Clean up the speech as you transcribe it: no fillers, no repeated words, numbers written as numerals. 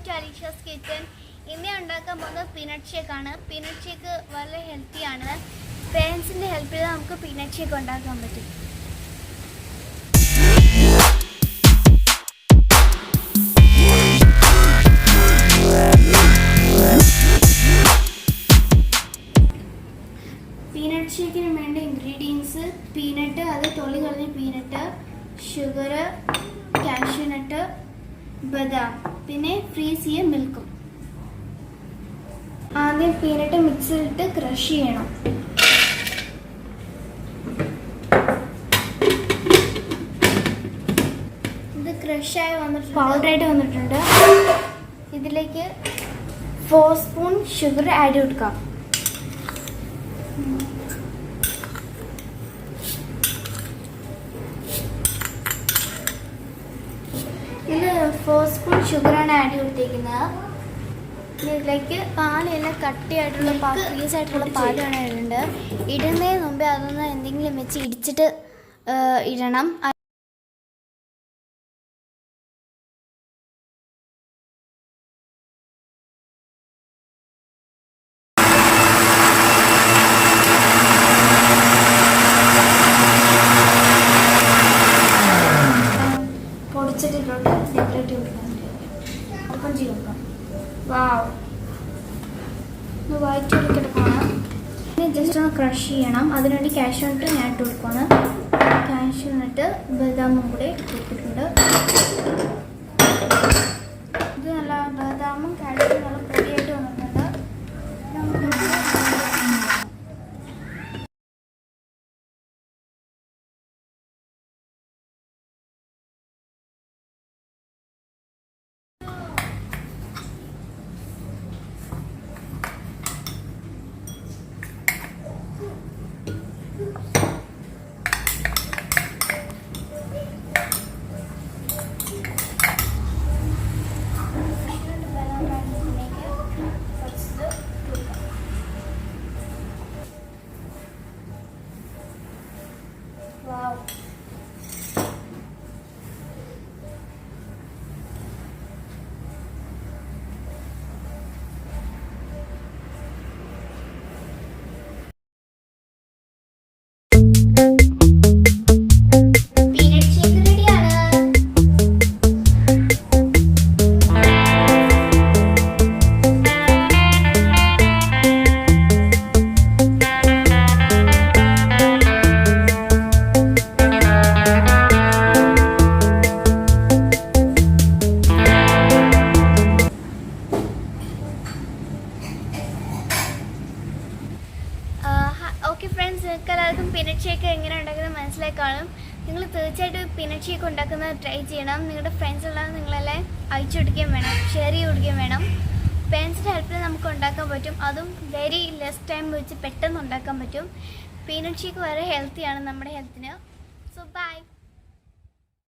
To അലീഷാസ് kitchen. ഇന്ന് ഉണ്ടാക്കാൻ പോകുന്നത് പീനട്ട് ഷേക്കാണ്. പീനട്ട് ഷേക്ക് വളരെ ഹെൽത്തിയാണ്. പേരൻസിൻ്റെ ഹെൽപ്പ് ചെയ്താൽ നമുക്ക് പീനട്ട് ഷേക്ക് ഉണ്ടാക്കാൻ പറ്റും. പീനട്ട് ഷേക്കിന് വേണ്ട ഇൻഗ്രീഡിയൻസ് പീനട്ട്, അത് തൊളി കളഞ്ഞ പീനട്ട്, ഷുഗർ, കാഷ്യൂനട്ട്, ബദാം, പിന്നെ ഫ്രീസ് ചെയ്യ മിൽക്കും. ആദ്യം പീനട്ട് മിക്സിയിലിട്ട് ക്രഷ് ചെയ്യണം. ഇത് ക്രഷായി വന്നിട്ടുണ്ട്, പൗഡറായിട്ട് വന്നിട്ടുണ്ട്. ഇതിലേക്ക് 4 സ്പൂൺ ഷുഗർ ആഡ് കൊടുക്കാം. ഇതിൽ 4 സ്പൂൺ ഷുഗറാണ് ആഡ് ചെയ്തിരിക്കുന്നത്. ഇതിലേക്ക് പാലെല്ലാം കട്ടിയായിട്ടുള്ള പീസായിട്ടുള്ള പാലാണ് ഇടേണ്ടത്. ഇടുന്നതിന് മുമ്പേ അതൊന്ന് എന്തെങ്കിലും വെച്ച് ഇടിച്ചിട്ട് ഇടണം. പൊടിച്ചിട്ടിട്ടുണ്ട് ഡെക്കറേറ്റ് കൊടുക്കാൻ ഓപ്പൺ ചെയ്ത് നോക്കാം. വാവ്, ഒന്ന് വൈറ്റ് കൊടുക്കണം. ഇനി ജസ്റ്റ് ഒന്ന് ക്രഷ് ചെയ്യണം. അതിനുവേണ്ടി കാഷ്യൂനട്ട് ഞാൻ ഇട്ട് കൊടുക്കുകയാണ്. കാഷ്യൂനട്ട് ബദാമും കൂടെ ഇട്ടിട്ടുണ്ട്. ഇത് നല്ല ബദാമും കാഷ്യൂം നല്ല പൊടിയായിട്ട് വന്നിട്ടുണ്ട്. Wow. ഓക്കെ ഫ്രണ്ട്സ്, നിങ്ങൾക്ക് എല്ലാവർക്കും പീനട്ട് ഷേക്ക് എങ്ങനെ ഉണ്ടാക്കുന്നത് മനസ്സിലായി കാണും. നിങ്ങൾ തീർച്ചയായിട്ടും പീനട്ട് ഷേക്ക് ഉണ്ടാക്കുന്നത് ട്രൈ ചെയ്യണം. നിങ്ങളുടെ ഫ്രണ്ട്സ് എല്ലാം നിങ്ങളെല്ലാം അയച്ചു കൊടുക്കുകയും വേണം, ഷെയർ ചെയ്ത് കൊടുക്കുകയും വേണം. പേരൻസിൻ്റെ ഹെൽപ്പിൽ നമുക്ക് ഉണ്ടാക്കാൻ പറ്റും. അതും വെരി ലെസ് ടൈം വെച്ച് പെട്ടെന്ന് ഉണ്ടാക്കാൻ പറ്റും. പീനട്ട് ഷേക്ക് വളരെ ഹെൽത്തിയാണ് നമ്മുടെ ഹെൽത്തിന്. So by.